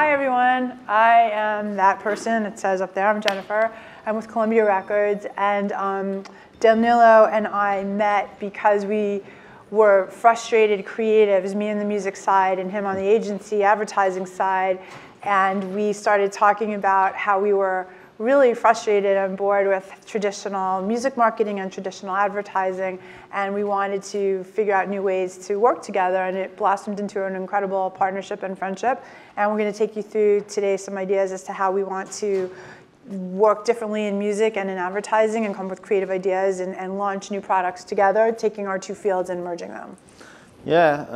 Hi everyone, I am that person. It says up there, I'm Jennifer. I'm with Columbia Records, and Danilo and I met because we were frustrated creatives, me on the music side and him on the agency advertising side, and we started talking about how we were really frustrated and bored with traditional music marketing and traditional advertising, and we wanted to figure out new ways to work together, and it blossomed into an incredible partnership and friendship. And we're going to take you through today some ideas as to how we want to work differently in music and in advertising and come up with creative ideas and launch new products together, taking our two fields and merging them. Yeah,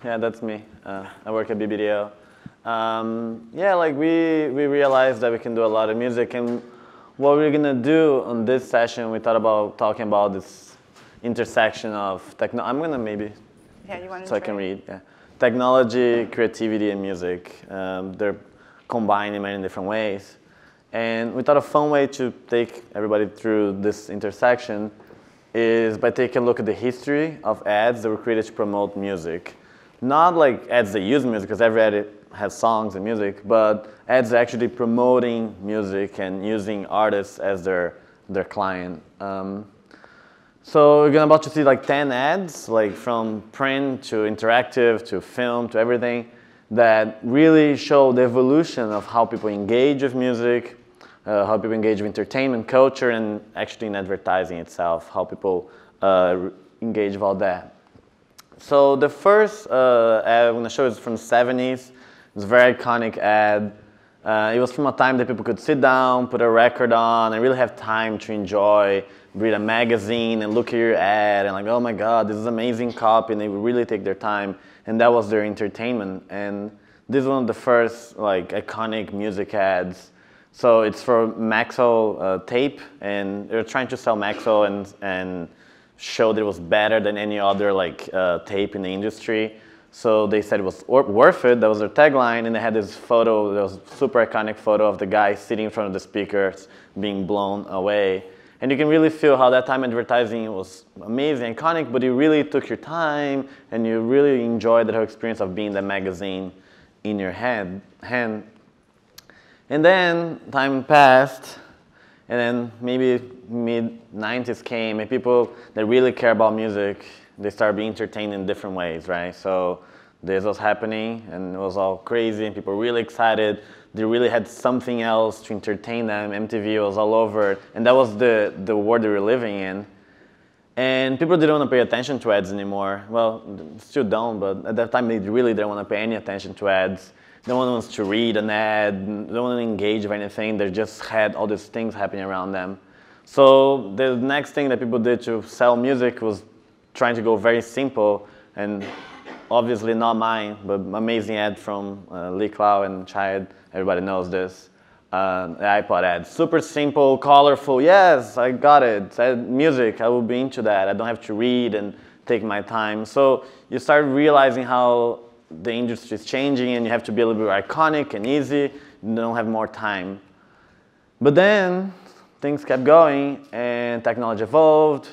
that's me. I work at BBDO. We realized that we can do a lot of music, and what we're gonna do on this session, we thought about talking about this intersection of technology. I'm gonna maybe, so I can read. Yeah. Technology, creativity, and music. They're combined in many different ways, and we thought a fun way to take everybody through this intersection is by taking a look at the history of ads that were created to promote music. Not like ads that use music, because every ad has songs and music, but ads actually promoting music and using artists as their client. So we're about to see like 10 ads, like from print to interactive to film to everything, that really show the evolution of how people engage with music, how people engage with entertainment, culture, and actually in advertising itself, how people engage with all that. So the first ad I'm going to show is from the 70s. It's a very iconic ad. It was from a time that people could sit down, put a record on, and really have time to enjoy, read a magazine, and look at your ad, and like, oh my God, this is amazing copy, and they would really take their time, and that was their entertainment. And this is one of the first like iconic music ads. So it's for Maxell tape, and they're trying to sell Maxell and show that it was better than any other like tape in the industry. So they said it was worth it. That was their tagline, and they had this photo. There was a super iconic photo of the guy sitting in front of the speakers being blown away. And you can really feel how that time advertising was amazing, iconic, but you really took your time, and you really enjoyed the whole experience of being the magazine in your hand. And then time passed, and then maybe mid-90s came, and people that really care about music, they started being entertained in different ways, right? So this was happening, and it was all crazy, and people were really excited. They really had something else to entertain them. MTV was all over, and that was the world they were living in. And people didn't want to pay attention to ads anymore. Well, still don't, but at that time they really didn't want to pay any attention to ads. No one wants to read an ad, no one engage with anything. They just had all these things happening around them. So the next thing that people did to sell music was trying to go very simple, and obviously not mine, but amazing ad from Lee Clow and Chad. Everybody knows this. The iPod ad. Super simple, colorful. Yes, I got it. Music, I will be into that. I don't have to read and take my time. So you start realizing how the industry is changing, and you have to be a little bit iconic and easy. You don't have more time. But then things kept going, and technology evolved.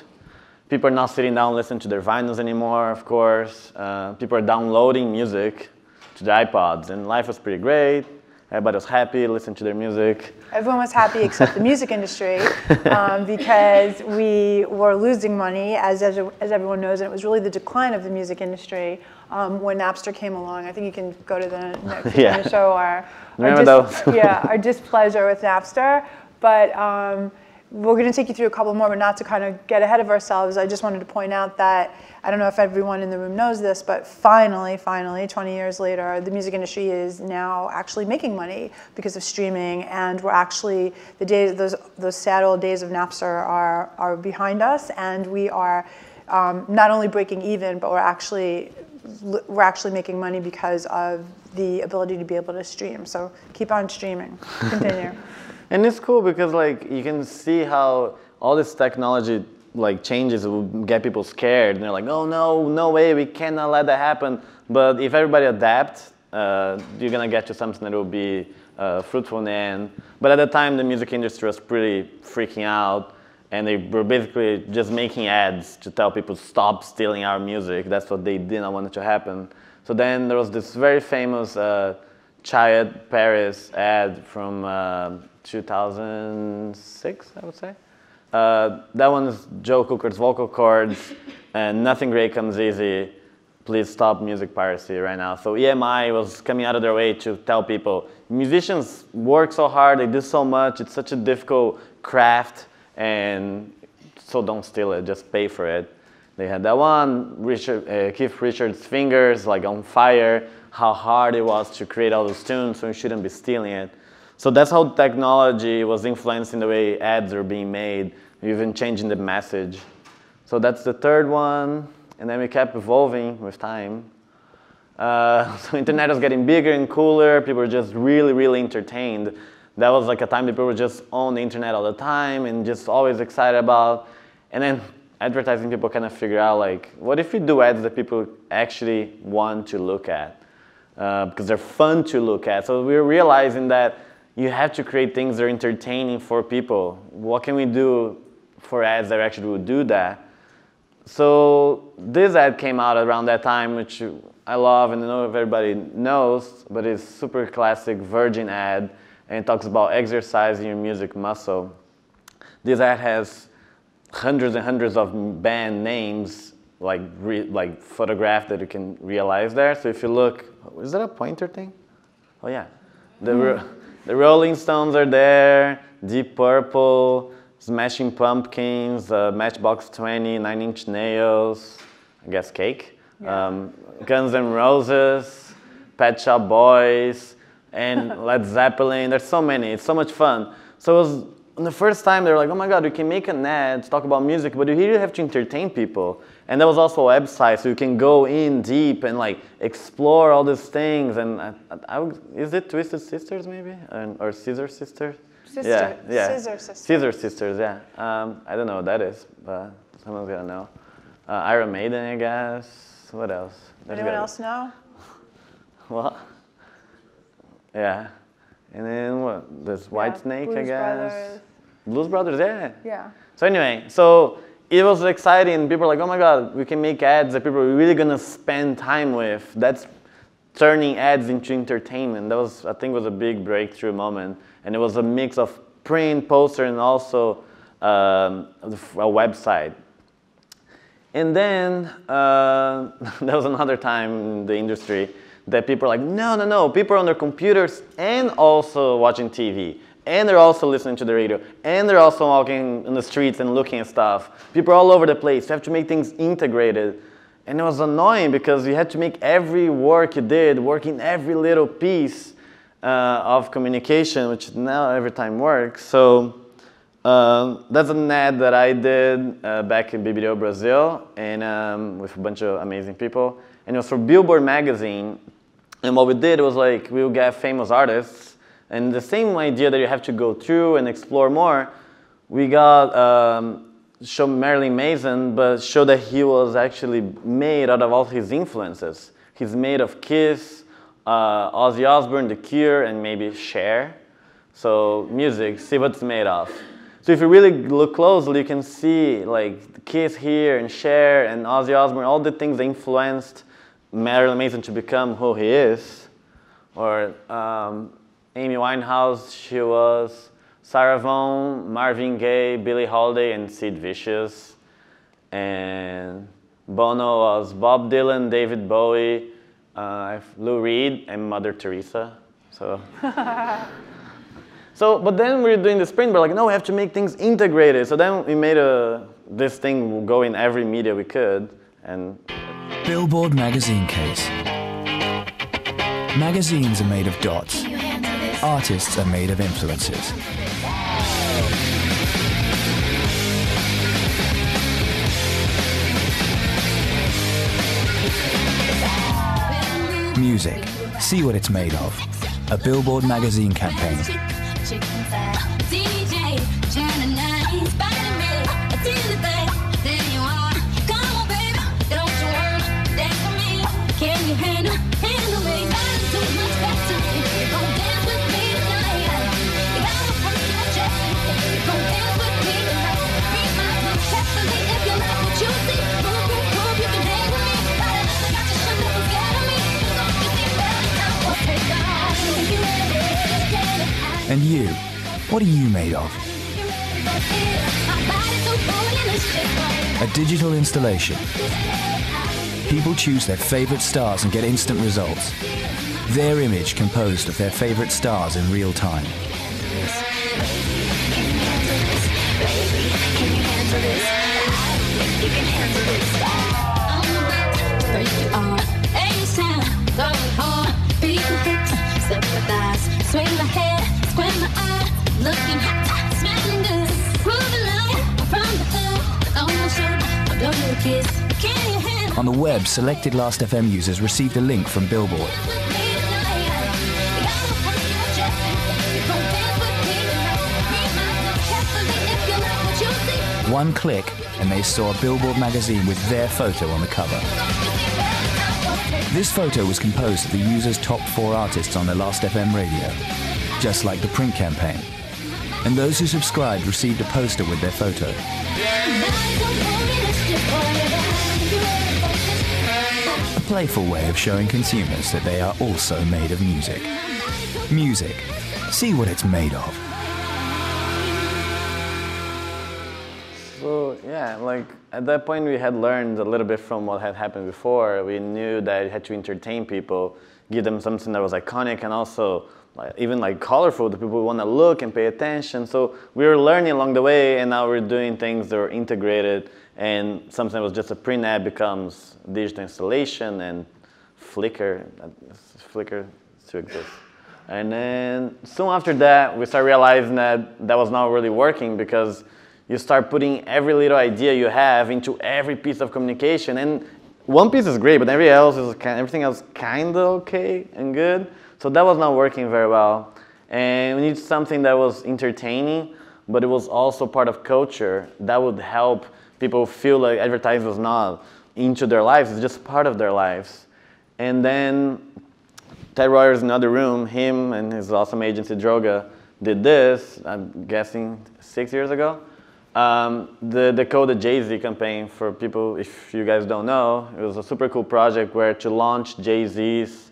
People are not sitting down listening to their vinyls anymore, of course. People are downloading music to their iPods, and life was pretty great. Everybody was happy, listening to their music. Everyone was happy except the music industry, because we were losing money, as everyone knows, and it was really the decline of the music industry when Napster came along. I think you can go to the next and show our displeasure with Napster. But we're going to take you through a couple more, but not to kind of get ahead of ourselves. I just wanted to point out that, I don't know if everyone in the room knows this, but finally, 20 years later, the music industry is now actually making money because of streaming, and we're actually, those sad old days of Napster are behind us, and we are not only breaking even, but we're actually making money because of the ability to be able to stream. So keep on streaming. Continue. And it's cool because like you can see how all this technology like changes will get people scared, and they're like, oh no way, we cannot let that happen. But if everybody adapts, you're gonna get to something that will be fruitful in the end. But at the time, the music industry was pretty freaking out, and they were basically just making ads to tell people stop stealing our music. That's what they didn't want it to happen. So then there was this very famous Chiat Paris ad from 2006, I would say. That one is Joe Cooker's vocal cords, and nothing great comes easy. Please stop music piracy right now. So EMI was coming out of their way to tell people, musicians work so hard, they do so much, it's such a difficult craft, and so don't steal it, just pay for it. They had that one, Keith Richards' fingers like on fire, how hard it was to create all those tunes, so you shouldn't be stealing it. So that's how technology was influencing the way ads are being made, even changing the message. So that's the third one, and then we kept evolving with time. So internet was getting bigger and cooler, people were just really, really entertained. That was like a time that people were just on the internet all the time and just always excited about. And then advertising people kind of figure out like, what if we do ads that people actually want to look at? Because they're fun to look at. So we're realizing that you have to create things that are entertaining for people. What can we do for ads that actually would do that? So this ad came out around that time, which I love and I know everybody knows, but it's super classic Virgin ad, and it talks about exercising your music muscle. This ad has hundreds and hundreds of band names, like photographed that you can realize there. So if you look, is that a pointer thing? Oh yeah, the Rolling Stones are there, Deep Purple, Smashing Pumpkins, Matchbox 20, 9 Inch Nails, I guess Cake, yeah. Guns N' Roses, Pet Shop Boys, and Led Zeppelin. There's so many, it's so much fun. So it was, the first time they were like, oh my God, we can make an ad to talk about music, but you really have to entertain people. And there was also a website, so you can go in deep and like explore all these things. And is it Twisted Sisters maybe? Or Scissor Sisters? Sister. Yeah. Scissor Sisters. Scissor Sisters, yeah. I don't know what that is, but someone's gonna know. Iron Maiden, I guess. What else? Anyone else know? What? Yeah. And then what? There's Whitesnake, I guess. Brothers. Blues Brothers, yeah. Yeah. So anyway, so it was exciting. People were like, oh my God, we can make ads that people are really gonna spend time with. That's turning ads into entertainment. That was, I think, was a big breakthrough moment. And it was a mix of print, poster, and also a website. And then there was another time in the industry that people are like, no, people are on their computers and also watching TV. And they're also listening to the radio. And they're also walking in the streets and looking at stuff. People are all over the place. You have to make things integrated. And it was annoying because you had to make every work you did, work in every little piece of communication, which now every time works. So that's an ad that I did back in BBDO Brazil, and with a bunch of amazing people. And it was for Billboard magazine. And what we did was like, we would get famous artists, and the same idea that you have to go through and explore more, we got show Marilyn Manson, but show that he was actually made out of all his influences. He's made of Kiss, Ozzy Osbourne, The Cure, and maybe Cher. So music, see what it's made of. So if you really look closely, you can see like Kiss here and Cher and Ozzy Osbourne, all the things that influenced Marilyn Manson to become who he is. Or Amy Winehouse, she was Sarah Vaughan, Marvin Gaye, Billie Holiday, and Sid Vicious. And Bono was Bob Dylan, David Bowie, Lou Reed, and Mother Teresa. So, but then we were doing the sprint, we're like, no, we have to make things integrated. So then we made this thing go in every media we could. And Billboard magazine case. Magazines are made of dots. Artists are made of influences. Music. See what it's made of. A Billboard magazine campaign. What are you made of? A digital installation. People choose their favorite stars and get instant results. Their image composed of their favorite stars in real time. On the web, selected Last.fm users received a link from Billboard. One click and they saw a Billboard magazine with their photo on the cover. This photo was composed of the user's top 4 artists on their Last.fm radio, just like the print campaign. And those who subscribed received a poster with their photo. A playful way of showing consumers that they are also made of music. Music. See what it's made of. So yeah, like at that point we had learned a little bit from what had happened before. We knew that you had to entertain people, give them something that was iconic and also even colorful that people want to look and pay attention. So we were learning along the way, and now we're doing things that are integrated, and something that was just a print ad becomes digital installation and Flickr to exist. And then soon after that, we started realizing that that was not really working, because you start putting every little idea you have into every piece of communication, and one piece is great, but everything else kind of okay and good. So that was not working very well. And we needed something that was entertaining, but it was also part of culture that would help people feel like advertising was not into their lives, it's just part of their lives. And then Ted Royer's in another room, him and his awesome agency Droga did this, I'm guessing 6 years ago. The Code the Jay-Z campaign, for people, if you guys don't know, it was a super cool project where to launch Jay-Z's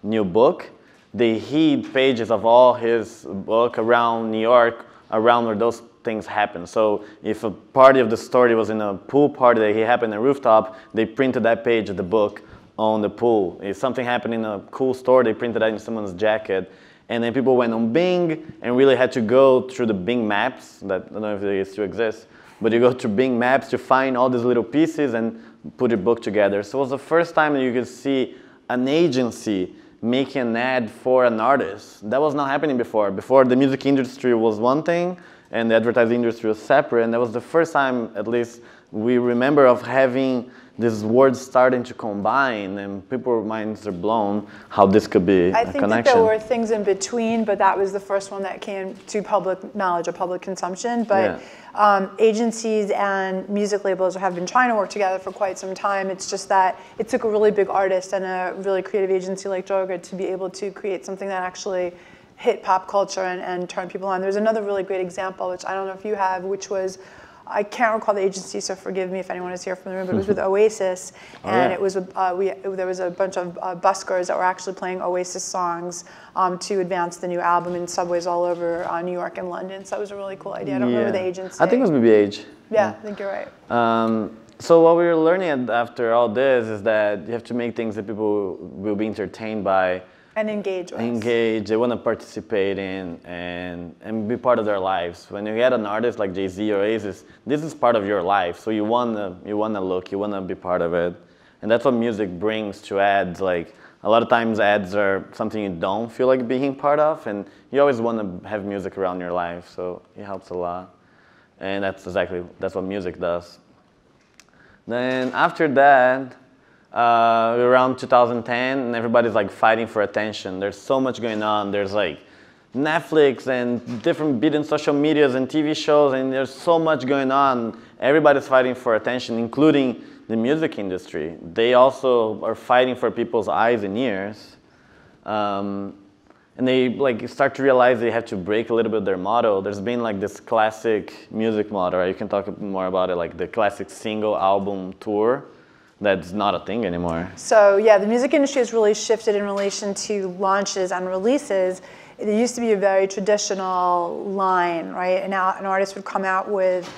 new book, they hid pages of all his book around New York, around where those things happen. So if a party of the story was in a pool party that he happened on a rooftop, they printed that page of the book on the pool. If something happened in a cool store, they printed that in someone's jacket. And then people went on Bing and really had to go through the Bing Maps, that I don't know if they still exist, but you go through Bing Maps to find all these little pieces and put your book together. So it was the first time that you could see an agency making an ad for an artist. That was not happening before. Before, the music industry was one thing and the advertising industry was separate, and that was the first time, at least, we remember of having these words starting to combine, and people's minds are blown how this could be a connection. I think that there were things in between, but that was the first one that came to public knowledge or public consumption. But yeah. Agencies and music labels have been trying to work together for quite some time. It's just that it took a really big artist and a really creative agency like Droga to be able to create something that actually hit pop culture and turn people on. There's another really great example, which I don't know if you have, which was, I can't recall the agency, so forgive me if anyone is here from the room, but it was with Oasis, and it was there was a bunch of buskers that were actually playing Oasis songs to advance the new album in subways all over New York and London. So that was a really cool idea. I don't remember the agency. I think it was BBH. Yeah, I think you're right. So what we were learning after all this is that you have to make things that people will be entertained by. And engage with. Engage, they want to participate in and be part of their lives. When you get an artist like Jay-Z or Oasis, this is part of your life. So you wanna look, you wanna be part of it. And that's what music brings to ads. Like, a lot of times ads are something you don't feel like being part of, and you always want to have music around your life, so it helps a lot. And that's what music does. Then after that, around 2010, and everybody's like fighting for attention. There's so much going on. There's like Netflix and different bit in social medias and TV shows, and there's so much going on. Everybody's fighting for attention, including the music industry. They also are fighting for people's eyes and ears. And they like start to realize they have to break a little bit their model. There's been like this classic music model, right? You can talk more about it, like the classic single album tour. That's not a thing anymore. So yeah, the music industry has really shifted in relation to launches and releases. there used to be a very traditional line, right? And now an artist would come out with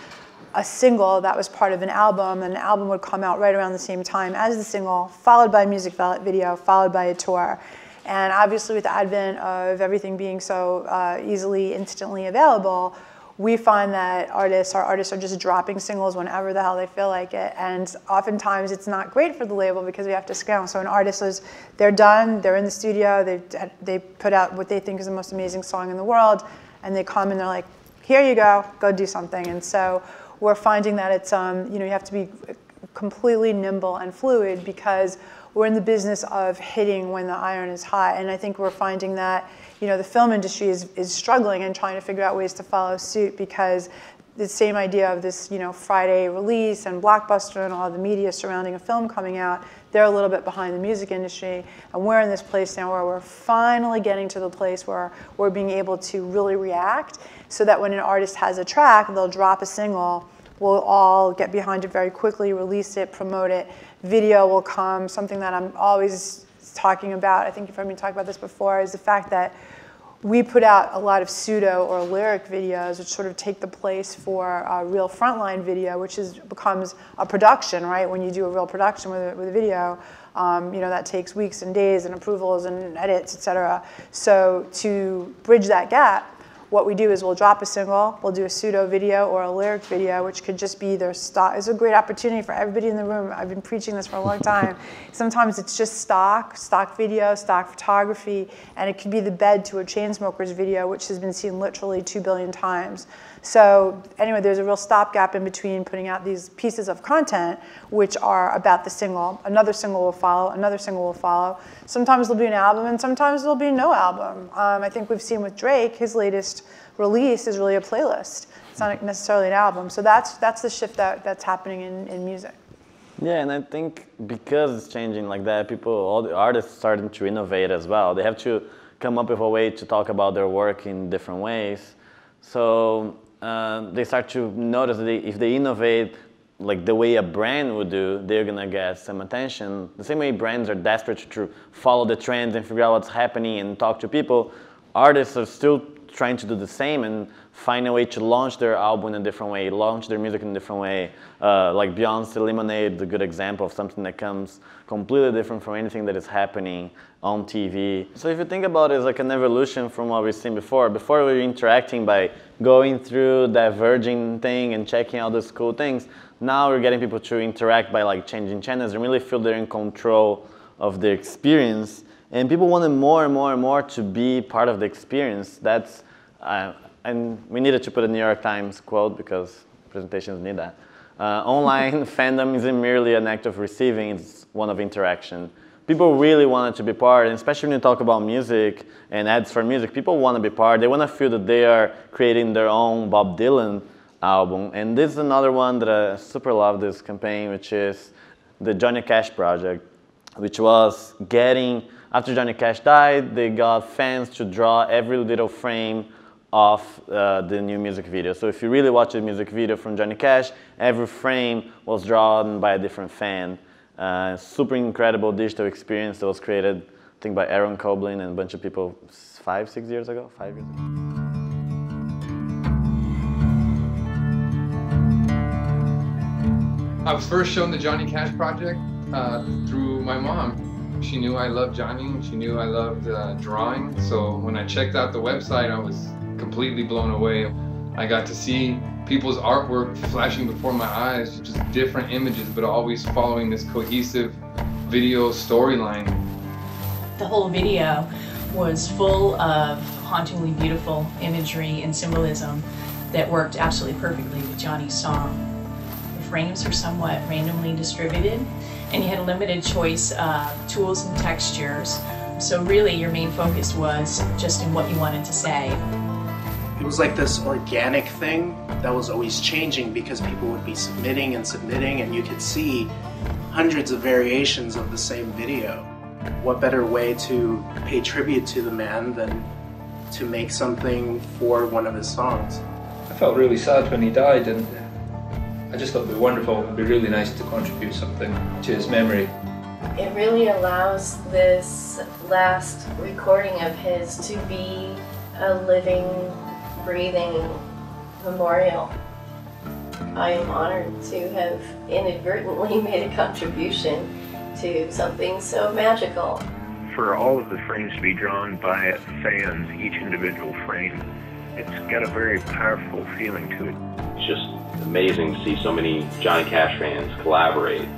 a single that was part of an album, and the album would come out right around the same time as the single, followed by a music video, followed by a tour. And obviously with the advent of everything being so easily, instantly available, we find that our artists are just dropping singles whenever the hell they feel like it. And oftentimes it's not great for the label because we have to scale. So an artist is, they're done, they're in the studio, they put out what they think is the most amazing song in the world, and they come and they're like, here you go do something. And so we're finding that it's, you have to be completely nimble and fluid because we're in the business of hitting when the iron is hot. And I think we're finding that, the film industry is struggling and trying to figure out ways to follow suit because the same idea of this, Friday release and Blockbuster and all the media surrounding a film coming out, they're a little bit behind the music industry. And we're in this place now where we're finally getting to the place where we're being able to really react so that when an artist has a track, they'll drop a single, we'll all get behind it very quickly, release it, promote it. Video will come. Something that I'm always talking about, I think you've heard me talk about this before, is the fact that we put out a lot of pseudo or lyric videos which sort of take the place for a real frontline video, which becomes a production, right? When you do a real production with a video, that takes weeks and days and approvals and edits, etc. So to bridge that gap, what we do is we'll drop a single, we'll do a pseudo video or a lyric video, which could just be their stock. It's a great opportunity for everybody in the room. I've been preaching this for a long time. Sometimes it's just stock video, stock photography, and it could be the bed to a Chainsmokers video, which has been seen literally 2 billion times. So anyway, there's a real stopgap in between putting out these pieces of content, which are about the single. Another single will follow, another single will follow. Sometimes there'll be an album, and sometimes there'll be no album. I think we've seen with Drake, his latest release is really a playlist. It's not necessarily an album. So that's the shift that's happening in music. Yeah, and I think because it's changing like that, all the artists starting to innovate as well. They have to come up with a way to talk about their work in different ways. So they start to notice that if they innovate like the way a brand would do, they're gonna get some attention. The same way brands are desperate to follow the trends and figure out what's happening and talk to people, artists are still trying to do the same and find a way to launch their album in a different way, launch their music in a different way. Like Beyonce Lemonade, the good example of something that comes completely different from anything that is happening on TV. So if you think about it as like an evolution from what we've seen before we were interacting by going through that Virgin thing and checking out those cool things. Now we're getting people to interact by like changing channels and really feel they're in control of the experience. And people wanted more and more and more to be part of the experience. That's, and we needed to put a New York Times quote because presentations need that. Online fandom isn't merely an act of receiving, it's one of interaction. People really wanted to be part, and especially when you talk about music and ads for music, people want to be part. They want to feel that they are creating their own Bob Dylan album. And this is another one that I super love this campaign, which is the Johnny Cash project, which was getting, after Johnny Cash died, they got fans to draw every little frame of the new music video. So if you really watch the music video from Johnny Cash, every frame was drawn by a different fan. Super incredible digital experience that was created, I think, by Aaron Coblin and a bunch of people 5 years ago. I was first shown the Johnny Cash project through my mom. She knew I loved Johnny, and she knew I loved drawing. So when I checked out the website, I was completely blown away. I got to see people's artwork flashing before my eyes, just different images, but always following this cohesive video storyline. The whole video was full of hauntingly beautiful imagery and symbolism that worked absolutely perfectly with Johnny's song. The frames were somewhat randomly distributed, and you had a limited choice of tools and textures. So really your main focus was just in what you wanted to say. It was like this organic thing that was always changing because people would be submitting and you could see hundreds of variations of the same video. What better way to pay tribute to the man than to make something for one of his songs? I felt really sad when he died, and I just thought it would be wonderful. It would be really nice to contribute something to his memory. It really allows this last recording of his to be a living, breathing memorial. I am honored to have inadvertently made a contribution to something so magical. For all of the frames to be drawn by fans, each individual frame, it's got a very powerful feeling to it. It's just amazing to see so many Johnny Cash fans collaborate.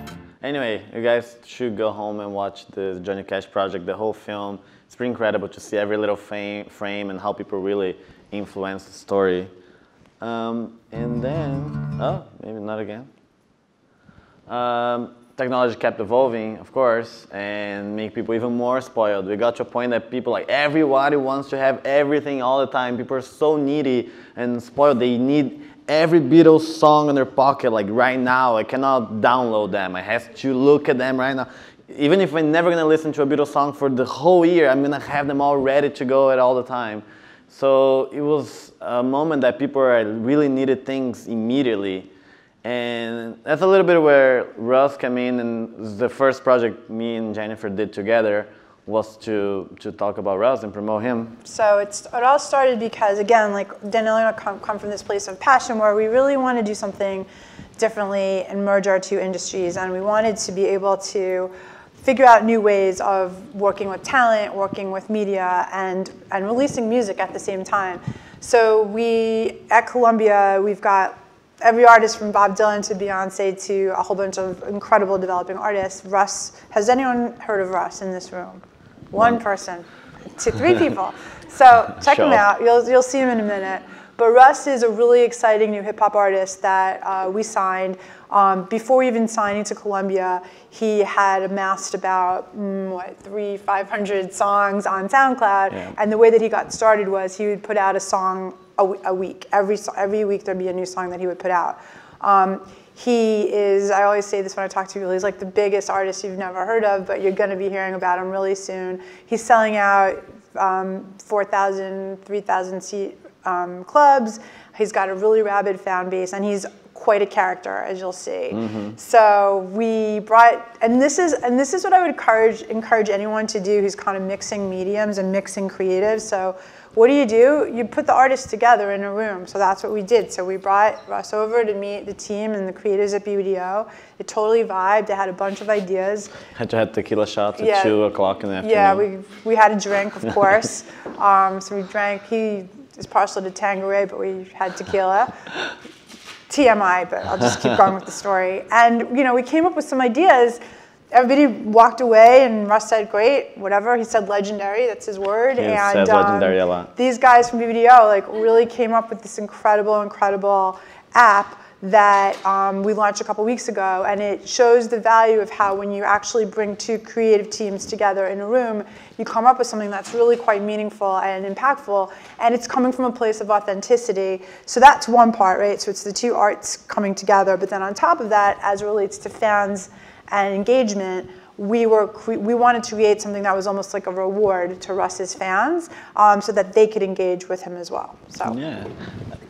Anyway, you guys should go home and watch the Johnny Cash project, the whole film. It's pretty incredible to see every little frame and how people really influence the story. And then, oh, maybe not again. Technology kept evolving, of course, and make people even more spoiled. We got to a point that people, like, everybody wants to have everything all the time. People are so needy and spoiled. They need every Beatles song in their pocket, like right now. I cannot download them. I have to look at them right now. Even if I'm never gonna listen to a Beatles song for the whole year, I'm gonna have them all ready to go at all the time. So it was a moment that people really needed things immediately. And that's a little bit where Russ came in, and the first project me and Jennifer did together was to talk about Russ and promote him. So it all started because, again, like Danielle and I come from this place of passion where we really want to do something differently and merge our two industries, and we wanted to be able to figure out new ways of working with talent, working with media, and releasing music at the same time. So at Columbia, we've got every artist from Bob Dylan to Beyonce to a whole bunch of incredible developing artists. Russ, has anyone heard of Russ in this room? One person, 3 people. So check him out, you'll see him in a minute. But Russ is a really exciting new hip hop artist that we signed. Before even signing to Columbia, he had amassed about 500 songs on SoundCloud. Yeah. And the way that he got started was he would put out a song a week. Every week there'd be a new song that he would put out. He is, I always say this when I talk to people, he's like the biggest artist you've never heard of, but you're gonna be hearing about him really soon. He's selling out 4,000, 3,000 seat clubs. He's got a really rabid fan base, and he's quite a character, as you'll see. Mm-hmm. So we brought, and this is what I would encourage anyone to do who's kind of mixing mediums and mixing creatives. So what do? You put the artists together in a room. So that's what we did. So we brought Russ over to meet the team and the creators at BBDO. It totally vibed. They had a bunch of ideas. Had to have tequila shots at 2 o'clock in the afternoon. Yeah, we had a drink, of course. So we drank. He is partial to Tanqueray, but we had tequila. TMI, but I'll just keep going with the story. And we came up with some ideas. Everybody walked away, and Russ said, "Great, whatever." He said, "Legendary." That's his word. He said legendary a lot. These guys from BBDO really came up with this incredible app that we launched a couple weeks ago, and it shows the value of how when you actually bring 2 creative teams together in a room, you come up with something that's really quite meaningful and impactful, and it's coming from a place of authenticity. So that's one part, right? So it's the 2 arts coming together, but then on top of that, as it relates to fans and engagement, we wanted to create something that was almost like a reward to Russ's fans, so that they could engage with him as well. So yeah,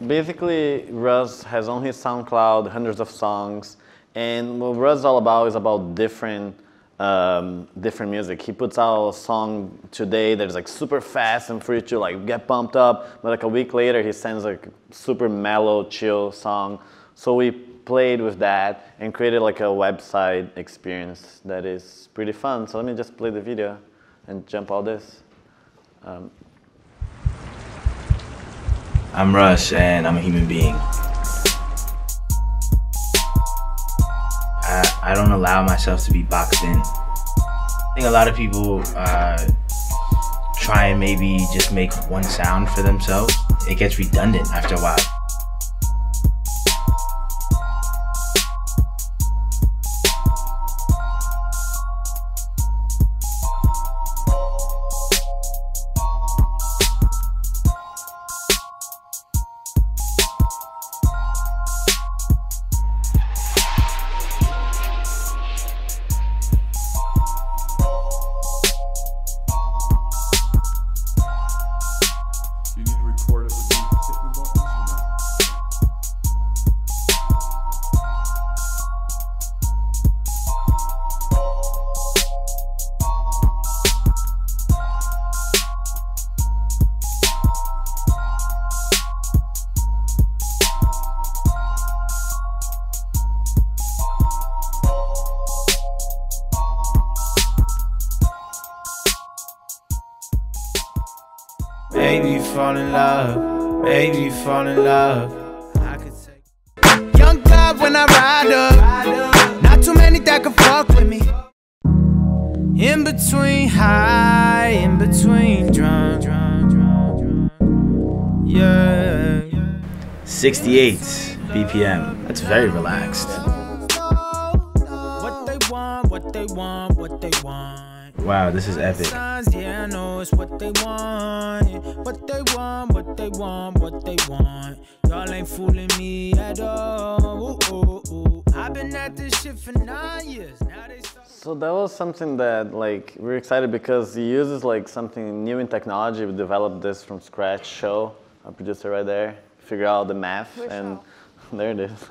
basically Russ has on his SoundCloud hundreds of songs, and what Russ is all about is about different music. He puts out a song today that's like super fast and for you to like get pumped up, but like a week later he sends like super mellow, chill song. So we played with that and created like a website experience that is pretty fun. So let me just play the video and jump all this. I'm Russ, and I'm a human being. I don't allow myself to be boxed in. I think a lot of people try and maybe just make one sound for themselves. It gets redundant after a while. Baby, fall in love. Baby, fall in love. Young God when I ride up. Not too many that can fuck with me. In between high, in between drunk. Yeah. 68 BPM. That's very relaxed. What they want, what they want, what they want. Wow, this is epic. Yeah, I know it's what they want. What they want, what they want, what they want. Y'all ain't fooling me at all. Ooh, ooh, ooh. I've been at this shit for 9 years. Now they So that was something that like we're excited because he uses like something new in technology. We developed this from scratch. Show our producer right there. Figure out the math and there it is.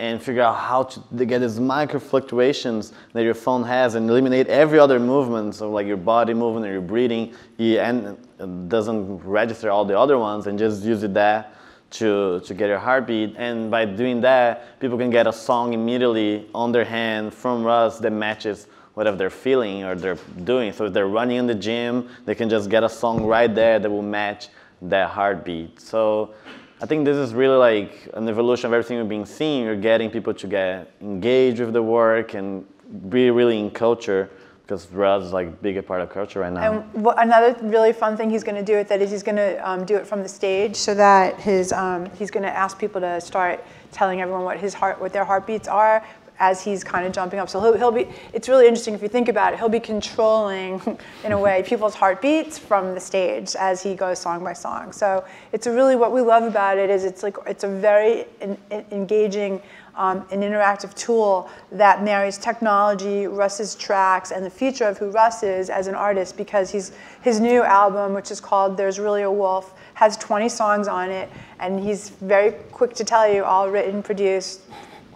And figure out how to get these micro fluctuations that your phone has and eliminate every other movement. So like your body movement or your breathing, and it doesn't register all the other ones, and just use it that to get your heartbeat. And by doing that, people can get a song immediately on their hand from us that matches whatever they're feeling or they're doing. So if they're running in the gym, they can just get a song right there that will match that heartbeat. So I think this is really like an evolution of everything we've been seeing. You're getting people to get engaged with the work and be really in culture, because Russ is like a bigger part of culture right now. And another really fun thing he's going to do with it is he's going to do it from the stage, so that he's going to ask people to start telling everyone what their heartbeats are as he's kind of jumping up. So he'll be, it's really interesting if you think about it, he'll be controlling, in a way, people's heartbeats from the stage as he goes song by song. So it's really, what we love about it is it's a very engaging an interactive tool that marries technology, Russ's tracks, and the future of who Russ is as an artist, because his new album, which is called There's Really a Wolf, has 20 songs on it, and he's very quick to tell you, all written, produced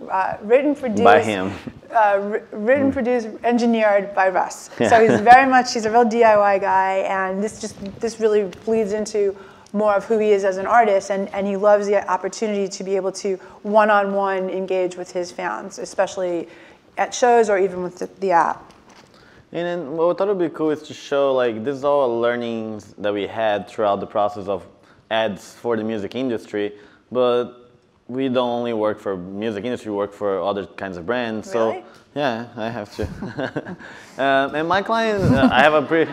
by him. Written, produced, engineered by Russ. Yeah. So he's a real DIY guy, and this really bleeds into more of who he is as an artist, and he loves the opportunity to be able to one-on-one engage with his fans, especially at shows or even with the app. And then what we thought would be cool is to show, like, this is all learnings that we had throughout the process of ads for the music industry, but we don't only work for music industry, we work for other kinds of brands. Really? So yeah, I have to. And my clients, I have a pretty,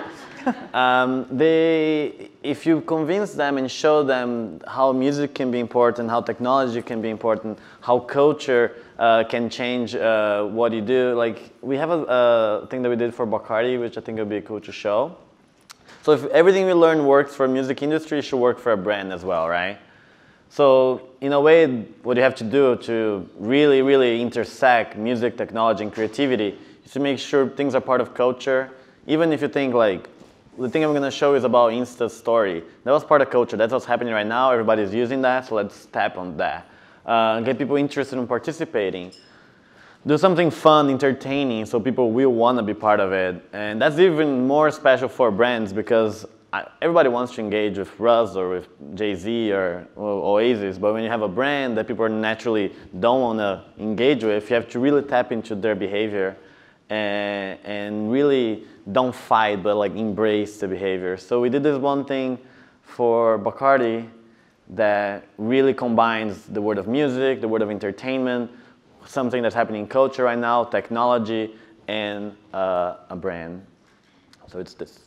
if you convince them and show them how music can be important, how technology can be important, how culture can change what you do. Like, we have a thing that we did for Bacardi, which I think would be cool to show. So if everything we learn works for music industry, it should work for a brand as well, right? So in a way, what you have to do to really, really intersect music, technology, and creativity is to make sure things are part of culture. Even if you think, like, the thing I'm going to show is about Insta Story. That was part of culture. That's what's happening right now. Everybody's using that, so let's tap on that. Get people interested in participating. Do something fun, entertaining, so people will want to be part of it. And that's even more special for brands, because everybody wants to engage with Russ or with Jay-Z or Oasis, but when you have a brand that people naturally don't want to engage with, you have to really tap into their behavior and really don't fight, but like embrace the behavior. So we did this one thing for Bacardi that really combines the world of music, the world of entertainment, something that's happening in culture right now, technology, and a brand. So it's this.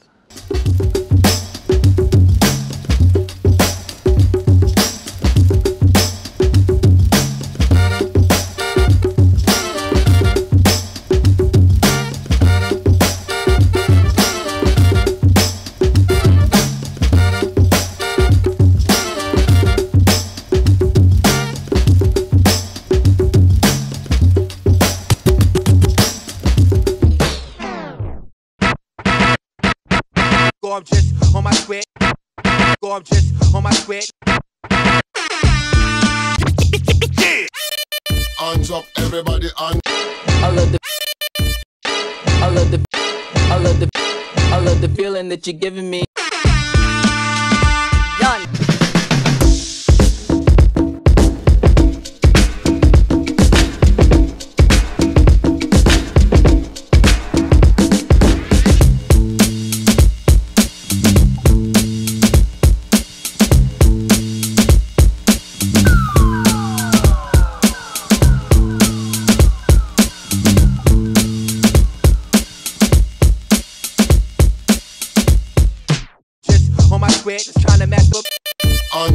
Gorgeous on my sweat. Gorgeous on my sweat. Hands up, everybody, on. I love the feeling that you're giving me. Done.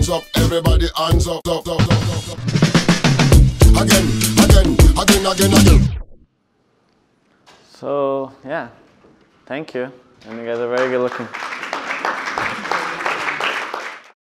hands up, everybody hands up, up, up, up, up, up. Again, again, again, again, again. So, yeah, thank you. And you guys are very good looking.